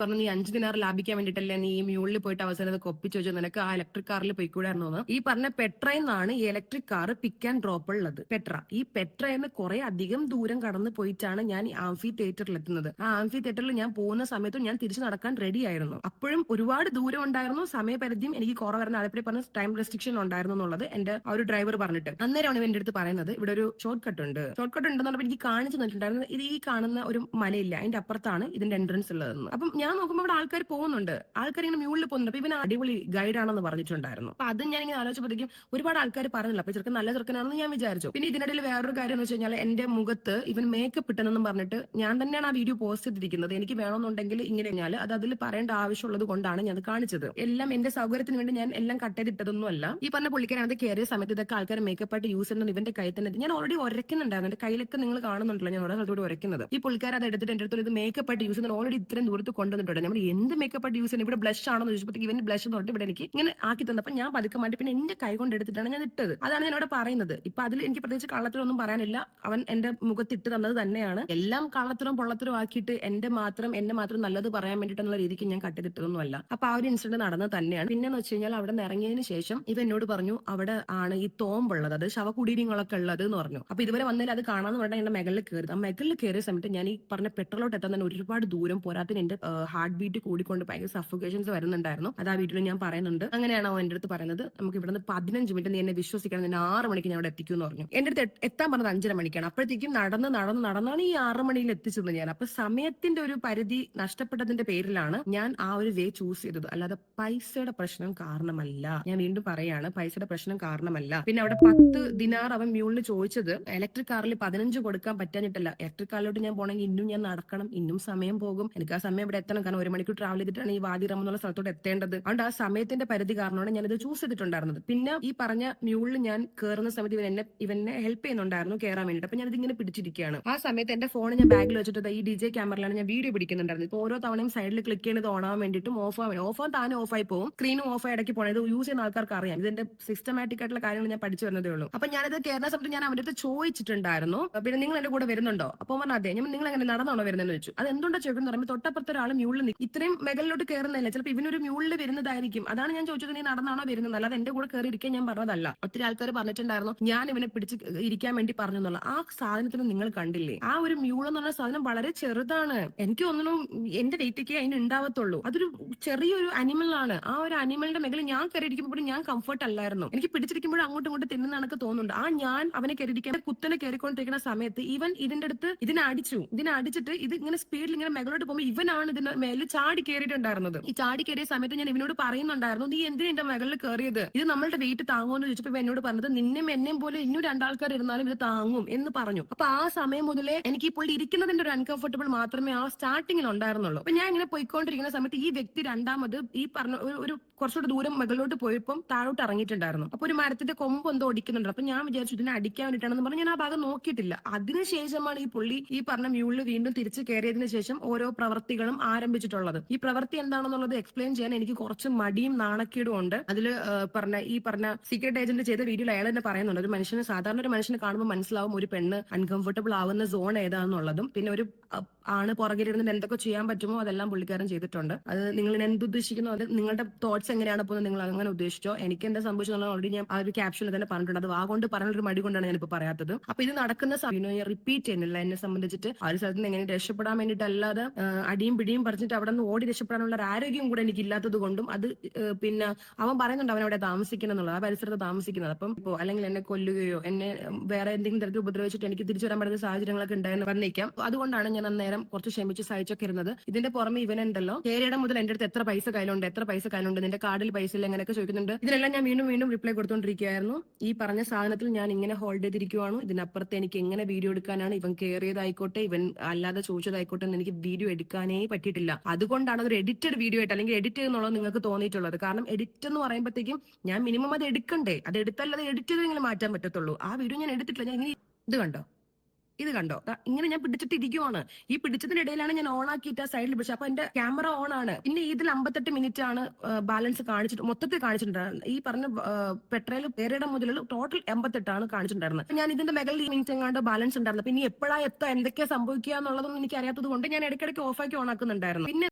പറഞ്ഞു, നീ 5 ദിനാർ ലാഭിക്കാൻ വേണ്ടിയിട്ടല്ലേ നീ ഈ മ്യൂളിൽ പോയിട്ട് അവസാനം ഒപ്പിച്ചു വെച്ചു, നിനക്ക് ആ ഇലക്ട്രിക് കാറിൽ പോയിക്കൂടായിരുന്നു. ഈ പറഞ്ഞ പെട്രയെന്നാണ് ഈ electric car pick and drop ഉള്ളത്. ഈ പെട്രയെന്ന് കുറെ അധികം ദൂരം കടന്നു പോയിട്ടാണ് ഞാൻ ഈ ആംഫി തിയേറ്ററിൽ എത്തുന്നത്. ആ ആംഫി തിയേറ്ററിൽ ഞാൻ പോകുന്ന സമയത്തും ഞാൻ തിരിച്ചു നടക്കാൻ റെഡി ആയിരുന്നു. അപ്പോഴും ഒരുപാട് ദൂരം ഉണ്ടായിരുന്നു, സമയപരിധിയും എനിക്ക് കുറവായിരുന്നു. അതേപ്പറ്റി പറഞ്ഞ ടൈം റെസ്ട്രിക്ഷൻ ഉണ്ടായിരുന്നു എന്നുള്ളത് എന്റെ ആ ഒരു ഡ്രൈവർ പറഞ്ഞിട്ട്. അന്നേരമാണ് എന്റെ അടുത്ത് പറയുന്നത്, ഇവിടെ ഒരു ഷോർട്ട് കട്ട് ഉണ്ട്. ഷോർട്ട് കട്ട് ഉണ്ടെന്ന് എനിക്ക് കാണിച്ചു തന്നിട്ടുണ്ടായിരുന്നു. ഇത് ഈ കാണുന്ന ഒരു മലയില്ല, അതിന്റെ അപ്പുറത്താണ് ഇതിന്റെ എൻട്രൻസ് ഉള്ളതെന്ന്. അപ്പം ഞാൻ നോക്കുമ്പോൾ അവിടെ ആൾക്കാർ പോകുന്നുണ്ട്, ആൾക്കാർ ഇങ്ങനെ മ്യൂളിൽ പോകുന്നുണ്ട്. അപ്പൊ ഇവൻ അടിപൊളി ഗൈഡാണെന്ന് പറഞ്ഞിട്ടുണ്ടായിരുന്നു. അപ്പൊ അത് ഞാൻ ഇങ്ങനെ ആലോചിച്ചപ്പോഴത്തേക്കും ഒരുപാട് ആൾക്കാർ പറഞ്ഞില്ല. അപ്പൊ ചെറുക്കൻ നല്ല ചെറുക്കനാണെന്ന് ഞാൻ വിചാരിച്ചു. പിന്നെ ഇതിനിടയിൽ വേറൊരു കാര്യം എന്ന് വെച്ച് കഴിഞ്ഞാൽ എന്റെ മുഖത്ത് ഇവൻ മേക്കപ്പ് ഇട്ടെന്നും പറഞ്ഞിട്ട് ഞാൻ തന്നെയാണ് ആ വീഡിയോ പോസ്റ്റ് ചെയ്തിരിക്കുന്നത്. എനിക്ക് വേണമെന്നുണ്ടെങ്കിൽ ഇങ്ങനെ കഴിഞ്ഞാൽ അത് അതിൽ പറയേണ്ട ആവശ്യമുള്ളത് കൊണ്ടാണ് ഞാൻ അത് കാണിച്ചത്. എല്ലാം എന്റെ സൗകര്യത്തിന് വേണ്ടി ഞാൻ എല്ലാം കട്ട് ചെയ്തിട്ടതൊന്നും അല്ല. ഈ പറഞ്ഞ പുള്ളിക്കാരൻ അത് കയറിയ സമയത്ത് ഇതൊക്കെ ആൾക്കാർ മേക്കപ്പ് ആയിട്ട് യൂസ് ചെയ്യുന്നത് ഇവന്റെ കൈ തന്നെ. ഞാൻ ഓൾറെഡി ഉരയ്ക്കുന്നുണ്ടായിരുന്നു, എന്റെ കയ്യിലൊക്കെ നിങ്ങൾ കാണുന്നുണ്ടല്ലോ, ഞാൻ ഓരോ സ്ഥലത്തോട് ഉരയ്ക്കുന്നത്. ഈ പുള്ളിക്കാരൻ അത് എടുത്തിട്ട് എന്റെ അടുത്ത് ഇത് മേക്കപ്പ് ആയിട്ട് യൂസ് ചെയ്യുന്നത് ഓൾറെഡി ഇത്രയും ദൂരത്ത് കൊണ്ടുവന്നിട്ടുണ്ട്. നമ്മൾ എന്ത് മേക്കപ്പ് ആയിട്ട് യൂസ് ചെയ്യുന്നത്, ഇവിടെ ബ്ലഷ് ആണെന്ന് ചോദിച്ചപ്പോൾ ഇവൻ ബ്ലഷ് തൊട്ട് ഇവിടെ എനിക്ക് ഇങ്ങനെ ആക്കി തന്നപ്പോൾ ഞാൻ പതുക്കെ മാറ്റി പിന്നെ എന്റെ കൈ കൊണ്ട് എടുത്തിട്ടാണ് ഞാൻ ഇട്ടത്. അതാണ് ഞാൻ അവിടെ പറയുന്നത്. ഇപ്പൊ അതിൽ എനിക്ക് പ്രത്യേകിച്ച് കള്ളത്തിലൊന്നും പറയാനില്ല. അവൻ എന്റെ മുഖത്ത് ഇട്ട് തന്നത് തന്നെയാണ്. എല്ലാം കള്ളത്തിലും പൊള്ളത്തിലും ആക്കിയിട്ട് എന്നെ മാത്രം നല്ലത് പറയാൻ വേണ്ടിയിട്ടുള്ള രീതിക്ക് ഞാൻ കട്ടിട്ടിട്ടതൊന്നും അല്ല. അപ്പൊ ആ ഒരു ഇൻസിഡന്റ് നടന്നത് തന്നെയാണ്. പിന്നെന്ന് വെച്ച് കഴിഞ്ഞാൽ അവിടെ നിന്ന് ഇറങ്ങിയതിന് ശേഷം ഇവ എന്നോട് പറഞ്ഞു, അവിടെ ആണ് ഈ തോമ്പുള്ളത്, അത് ശവകുടീരങ്ങളൊക്കെ ഉള്ളത് എന്ന് പറഞ്ഞു. അപ്പൊ ഇതുവരെ വന്നതിൽ അത് കാണാന്ന് പറഞ്ഞാൽ എന്റെ മെകളിൽ കയറി. ആ മെകളിൽ കയറിയ സമയത്ത് ഞാൻ ഈ പറഞ്ഞ പെട്രോളോട്ട് എത്താൻ തന്നെ ഒരുപാട് ദൂരം പോരാത്തിന് എന്റെ ഹാർട്ട് ബീറ്റ് കൂടിക്കൊണ്ട് ഭയങ്കര സഫോക്കേഷൻസ് വരുന്നുണ്ടായിരുന്നു. അത് ആ വീട്ടിൽ ഞാൻ പറയുന്നുണ്ട്. അങ്ങനെയാണോ എന്റെ അടുത്ത് പറയുന്നത്, നമുക്ക് ഇവിടുന്ന് 15 മിനിറ്റ് നീ എന്നെ വിശ്വസിക്കണം, നിന്നെ 6 മണിക്ക് ഞാൻ അവിടെ എത്തിക്കുമെന്ന് പറഞ്ഞു. എന്റെ അടുത്ത് എത്താൻ പറഞ്ഞത് 5:30 മണിക്കാണ്. അപ്പോഴത്തേക്കും നടന്നാണ് ഈ 6 മണിയിൽ എത്തിച്ചത് ഞാൻ. അപ്പൊ സമയത്തിന്റെ ഒരു പരിധി നഷ്ടപ്പെട്ടതിന്റെ പേരിലാണ് ഞാൻ ആ ഒരു വേ ചൂസ് ചെയ്തത്, അല്ലാതെ പൈസയുടെ പ്രശ്നം കാരണമല്ല. ഞാൻ വീണ്ടും പറയാണ്, പൈസയുടെ പ്രശ്നം കാരണമല്ല. പിന്നെ അവിടെ 10 ദിനാർ അവൻ മ്യൂളിന് ചോദിച്ചത് ഇലക്ട്രിക് കാറിൽ 15 കൊടുക്കാൻ പറ്റാനിട്ടല്ല. ഇലക്ട്രിക് കാറിലോട്ട് ഞാൻ പോണെങ്കിൽ ഇന്നും ഞാൻ നടക്കണം, ഇന്നും സമയം പോകും. എനിക്ക് ആ സമയം ഇവിടെ എത്തണം, കാരണം 1 മണിക്കൂർ ട്രാവൽ ചെയ്തിട്ടാണ് ഈ വാദി റം എന്നുള്ള സ്ഥലത്തോട്ട് എത്തേണ്ടത്. അതുകൊണ്ട് ആ സമയത്തിന്റെ പരിധി കാരണമാണ് ഞാൻ ഇത് ചൂസ് ചെയ്തിട്ടുണ്ടായിരുന്നത്. പിന്നെ ഈ പറഞ്ഞ മ്യൂളിൽ ഞാൻ കയറുന്ന സമയത്ത് ഇവനെ ഹെൽപ്പ് ചെയ്യുന്നുണ്ടായിരുന്നു കയറാൻ വേണ്ടിയിട്ട്. അപ്പൊ ഞാൻ ഇതിങ്ങനെ പിടിച്ചിരിക്കുകയാണ്. ആ സമയത്ത് എന്റെ ഫോൺ ഞാൻ ബാഗിൽ വെച്ചിട്ട് ഈ DJ ക്യാമറയിലാണ് ഞാൻ വീഡിയോ പിടിക്കുന്നുണ്ടായിരുന്നു. ഇപ്പൊ ഓരോ തവണയും സൈഡിൽ ക്ലിക്ക് ചെയ്യുന്നത് ഓൺ ആവാൻ വേണ്ടിയിട്ടും ഓഫ് താനെ ഓഫായി പോകും, സ്ക്രീനും ഓഫായി ഇടയ്ക്ക് പോകണം. ഇത് യൂസ് ചെയ്യുന്ന ആൾക്കാർക്ക് അറിയാം. ഇതിന്റെ സിസ്റ്റമാറ്റിക് ആയിട്ടുള്ള കാര്യങ്ങൾ ഞാൻ പഠിച്ചു വരുന്നതേ ഉള്ളൂ. അപ്പൊ ഞാനിത് കയറുന്ന സമയത്ത് ഞാൻ അവരുടെ അടുത്ത് ചോദിച്ചിട്ടുണ്ടായിരുന്നു, പിന്നെ നിങ്ങൾ എന്റെ കൂടെ വരുന്നുണ്ടോ? അപ്പൊ പറഞ്ഞാൽ അതെ. ഞാൻ നിങ്ങൾ എങ്ങനെ നടന്നാണോ വരുന്നതെന്ന് ചോദിച്ചു. അത് എന്തുകൊണ്ടാ ചോദിക്കുന്നത് പറയുമ്പോൾ തൊട്ടപ്പുറത്ത് ഒരാൾ മ്യൂളിൽ ഇത്രയും മെകളിലോട്ട് കയറുന്നില്ല, ചിലപ്പോൾ ഇവനൊരു മ്യൂളിൽ വരുന്നതായിരിക്കും. അതാണ് ഞാൻ ചോദിച്ചത്, നീ നടന്നാണോ വരുന്നത്, അല്ലാതെ എന്റെ കൂടെ കയറി ഇരിക്കാൻ ഞാൻ പറഞ്ഞതല്ല. ഒത്തിരി ആൾക്കാർ പറഞ്ഞിട്ടുണ്ടായിരുന്നു ഞാൻ ഇവനെ പിടിച്ച് ഇരിക്കാൻ വേണ്ടി പറഞ്ഞു എന്നുള്ള. ആ സാധനത്തിന് നിങ്ങൾ കണ്ടില്ലേ, ആ ഒരു മ്യൂൾ എന്നുള്ള സാധനം വളരെ ചെറുതാണ്. എനിക്ക് തോന്നുന്നു എന്റെ വെയിറ്റൊക്കെ അതിന് ഉണ്ടാവത്തുള്ളൂ. അതൊരു ചെറിയൊരു അനിമൽ ആണ്. ആ ഒരു അനിമലിന്റെ മേഖല ഞാൻ കയറിയിരിക്കുമ്പോഴും ഞാൻ കംഫർട്ട് അല്ലായിരുന്നു. എനിക്ക് പിടിച്ചിരിക്കുമ്പോഴും അങ്ങോട്ടും ഇങ്ങോട്ടും തിന്നുന്ന എനിക്ക് തോന്നുന്നുണ്ട്. ഞാൻ അവനെ കയറിയിരിക്കാൻ കുത്തനെ കയറിക്കൊണ്ടിരിക്കുന്ന സമയത്ത് ഇവൻ ഇതിന്റെ അടുത്ത് ഇതിനെ അടിച്ചിട്ട് ഇത് ഇങ്ങനെ സ്പീഡിൽ ഇങ്ങനെ മേഖലോട്ട് പോകുമ്പോൾ ഇവനാണ് ഇതിന്റെ മേലിൽ ചാടി കയറിയിട്ടുണ്ടായിരുന്നത്. ഈ ചാടി കയറിയ സമയത്ത് ഞാൻ ഇവനോട് പറയുന്നുണ്ടായിരുന്നു, നീ എന്തിനാ എന്റെ മേഖലിൽ കയറിയത്, ഇത് നമ്മളുടെ വെയിറ്റ് താങ്ങുമെന്ന് ചോദിച്ചപ്പോൾ ഇവ എന്നോട് പറഞ്ഞത്, എന്നെയും പോലെ ഇന്നും 2 ആൾക്കാർ ഇരുന്നാലും ഇത് താങ്ങും എന്ന് പറഞ്ഞു. അപ്പൊ ആ സമയം മുതലേ എനിക്ക് ഇപ്പോൾ ഇരിക്കുന്നതിന്റെ ഒരു അൺകംഫർട്ടബിൾ മാത്രമേ ആ സ്റ്റാർട്ടിങ്ങിൽ ഉണ്ടായിരുന്നുള്ളൂ. അപ്പൊ ഞാൻ ഇങ്ങനെ പോയിക്കൊണ്ടിരിക്കുന്ന സമയത്ത് ഈ വ്യക്തി രണ്ടാമത് ഈ പറഞ്ഞ ഒരു കുറച്ചുകൂടെ ദൂരം മുകളിലോട്ട് പോയപ്പോൾ താഴോട്ട് ഇറങ്ങിയിട്ടുണ്ടായിരുന്നു. അപ്പൊ ഒരു മരത്തിന്റെ കൊമ്പ് എന്തോ ഒടിക്കുന്നുണ്ട്. അപ്പൊ ഞാൻ വിചാരിച്ചു ഇതിനെ അടിക്കാൻ വേണ്ടിയിട്ടാണെന്ന് പറഞ്ഞ് ഞാൻ ആ ഭാഗം നോക്കിയിട്ടില്ല. അതിനുശേഷമാണ് ഈ പുള്ളി ഈ പറഞ്ഞ മ്യൂളിൽ വീണ്ടും തിരിച്ചു കയറിയതിനു ശേഷം ഓരോ പ്രവർത്തികളും ആരംഭിച്ചിട്ടുള്ളത്. ഈ പ്രവൃത്തി എന്താണെന്നുള്ളത് എക്സ്പ്ലെയിൻ ചെയ്യാൻ എനിക്ക് കുറച്ച് മടിയും നാണക്കേടും ഉണ്ട്. അതിൽ പറഞ്ഞ സീക്രട്ട് ഏജന്റ് ചെയ്ത വീഡിയോയിൽ അയാൾ തന്നെ പറയുന്നുണ്ട്, സാധാരണ ഒരു മനുഷ്യനെ കാണുമ്പോൾ മനസ്സിലാവും ഒരു പെണ്ണ് അൺകംഫർട്ടബിൾ ആവുന്ന സോൺ ഏതാണെന്നുള്ളതും. പിന്നെ ഒരു ആണ് പുറകിലിരുന്ന് എന്തൊക്കെ ചെയ്യാൻ പറ്റുമോ അതെല്ലാം പുള്ളിക്കാരൻ ചെയ്തിട്ടുണ്ട്. അത് നിങ്ങൾ എന്തുദ്ദേശിക്കുന്നു, അത് നിങ്ങളുടെ തോട്ട്സ് എങ്ങനെയാണ് പോകുന്നത്, നിങ്ങൾ അങ്ങനെ ഉദ്ദേശിച്ചോ. എനിക്ക് എന്താ സംഭവിച്ചത് ഓൾറെഡി ഞാൻ ആ ഒരു ക്യാപ്ഷനിൽ തന്നെ പറഞ്ഞിട്ടുണ്ട്. അത് വാഗോണ്ട് പറഞ്ഞൊരു മടി കൊണ്ടാണ് ഞാനിപ്പോ പറയാത്തത്. അപ്പൊ ഇത് നടക്കുന്ന സമയം റിപ്പീറ്റ് ചെയ്യുന്നില്ല. എന്നെ സംബന്ധിച്ചിട്ട് ആ ഒരു സ്ഥലത്ത് നിന്ന് എങ്ങനെ രക്ഷപ്പെടാൻ വേണ്ടിയിട്ട് അല്ലാതെ അടിയും പിടിയും പറിച്ചിട്ട് അവിടെ നിന്ന് ഓടി രക്ഷപ്പെടാനുള്ള ഒരു ആരോഗ്യം കൂടെ എനിക്ക് ഇല്ലാത്തത് കൊണ്ടും അത് പിന്നെ അവൻ പറയുന്നുണ്ട് അവൻ അവിടെ താമസിക്കണം എന്നുള്ളത്, ആ പരിസരത്ത് താമസിക്കുന്നത്. അപ്പം ഇപ്പോ അല്ലെങ്കിൽ എന്നെ കൊല്ലുകയോ എന്നെ വേറെ എന്തെങ്കിലും തരത്തിൽ ഉപദ്രവിച്ചിട്ട് എനിക്ക് തിരിച്ചു വരാൻ പറ്റുന്ന സാഹചര്യങ്ങളൊക്കെ ഉണ്ടായെന്ന് വന്നേക്കാം. അതുകൊണ്ടാണ് ഞാൻ അന്നേരം കുറച്ച് ക്ഷമിച്ച് സഹിച്ചൊക്കെ ഇരുന്നത്. ഇതിന്റെ പുറമെ ഇവനുണ്ടല്ലോ കേരയുടെ മുതൽ എന്റെ അടുത്ത് എത്ര പൈസ കയ്യിലുണ്ട്, നിന്റെ കാർഡിൽ പൈസ ഇല്ല, അങ്ങനെയൊക്കെ ചോദിക്കുന്നുണ്ട്. ഇതിനെല്ലാം ഞാൻ വീണ്ടും റിപ്ലൈ കൊടുത്തോണ്ടിരിക്കുകയായിരുന്നു. ഈ പറഞ്ഞ സാധനത്തിൽ ഞാൻ ഇങ്ങനെ ഹോൾഡ് ചെയ്തിരിക്കുവാണ്. ഇതിനപ്പുറത്ത് എനിക്ക് എങ്ങനെ വീഡിയോ എടുക്കാനാണ്, ഇവൻ കയറിയതായിക്കോട്ടെ ഇവൻ അല്ലാതെ ചോദിച്ചതായിക്കോട്ടെ എന്ന് എനിക്ക് വീഡിയോ എടുക്കാനേ പറ്റിയിട്ടില്ല. അതുകൊണ്ടാണ് അതൊരു എഡിറ്റഡ് വീഡിയോ ആയിട്ട് അല്ലെങ്കിൽ എഡിറ്റ് ചെയ്യുന്നുള്ളത് നിങ്ങൾക്ക് തോന്നിയിട്ടുള്ളത്. കാരണം എഡിറ്റ് എന്ന് പറയുമ്പോഴത്തേക്കും ഞാൻ മിനിമം അത് എടുക്കണ്ടേ, അത് എടുത്തല്ലാതെ എഡിറ്റ് ചെയ്തെങ്കിലും മാറ്റാൻ പറ്റത്തുള്ളൂ. ആ വീഡിയോ ഞാൻ എടുത്തിട്ടില്ല. ഞാൻ ഇങ്ങനെ ഇത് കണ്ടോ ഇങ്ങനെ ഞാൻ പിടിച്ചിട്ട് ഇരിക്കുവാണ്. ഈ പിടിച്ചതിനിടയിലാണ് ഞാൻ ഓൺ ആക്കിയിട്ട് ആ സൈഡിൽ പിടിച്ചത്. അപ്പൊ എന്റെ ക്യാമറ ഓൺ ആണ്. പിന്നെ ഇതിൽ 58 മിനിറ്റ് ആണ് ബാലൻസ് മൊത്തത്തിൽ കാണിച്ചിട്ടുണ്ടായിരുന്നത്. ഈ പറഞ്ഞ പെട്രോൾ പേരുടെ മുതൽ ടോട്ടൽ 88 ആണ് കാണിച്ചിട്ടുണ്ടായിരുന്നത്. ഞാൻ ഇതിന്റെ മെഗൽ മിനിറ്റ് എങ്ങാണ്ട് ബാലൻസ് ഉണ്ടായിരുന്നു. പിന്നെ എപ്പോഴാ എന്തൊക്കെയാ സംഭവിക്കുക എന്നുള്ളതൊന്നും എനിക്ക് അറിയാത്തത് കൊണ്ട് ഞാൻ ഇടയ്ക്കിടയ്ക്ക് ഓഫാക്കി ഓൺ ആക്കുന്നുണ്ടായിരുന്നു. പിന്നെ